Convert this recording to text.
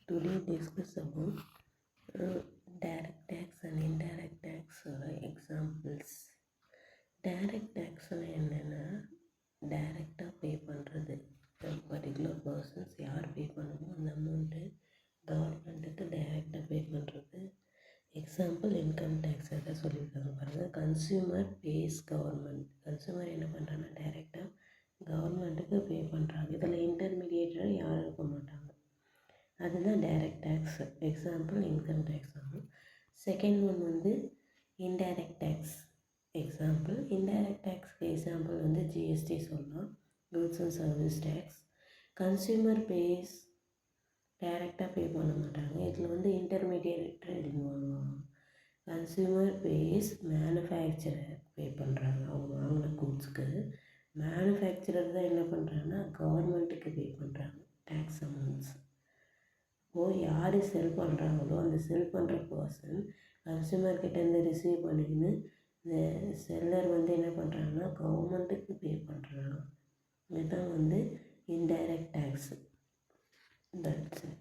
Today discuss about direct tax and indirect tax examples. Direct tax என்னென்னா டைரெக்டாக பே பண்ணுறது. Particular persons யார் பே பண்ணணுமோ அந்த அமௌண்ட்டு கவர்மெண்ட்டுக்கு டைரெக்டாக பே பண்ணுறது. எக்ஸாம்பிள் இன்கம் டேக்ஸ் அதை சொல்லியிருக்காங்க பாருங்கள். Consumer base government. கன்சியூமர் என்ன பண்ணுறாங்கன்னா டைரெக்டாக கவர்மெண்ட்டுக்கு பே பண்ணுறாங்க. இதில் இன்டர்மீடியேட்டர் யாரும் இருக்க மாட்டாங்க. அதுதான் direct tax. Example income tax ஆகும். செகண்ட் ஒன் வந்து இன்டைரக்ட் டேக்ஸ். எக்ஸாம்பிள் இன்டைரக்ட் டேக்ஸ்க்கு எக்ஸாம்பிள் வந்து ஜிஎஸ்டி சொல்லலாம், goods and service tax. Consumer base டைரெக்டாக பே பண்ண மாட்டாங்க. இதில் வந்து இன்டர்மீடியேட்டர் இன்வால்வ் ஆகும். கன்சியூமர் பேஸ் மேனுஃபேக்சரர் பே பண்ணுறாங்க. அவங்க வாங்கின கூட்ஸ்க்கு மேனுஃபேக்சரர் தான் என்ன பண்ணுறாங்கன்னா கவர்மெண்ட்டுக்கு பே பண்ணுறாங்க டேக்ஸ் அமௌண்ட்ஸ். யார் செல் பண்ணுறாங்களோ அந்த செல் பண்ணுற பர்சன் கன்சியூமர்கிட்டேருந்து ரிசீவ் பண்ணிக்கின்னு இந்த செல்லர் வந்து என்ன பண்ணுறாங்கன்னா கவர்மெண்ட்டுக்கு பே பண்ணுறாங்க. இதுதான் வந்து இன்டைரக்ட் டேக்ஸு. That's it.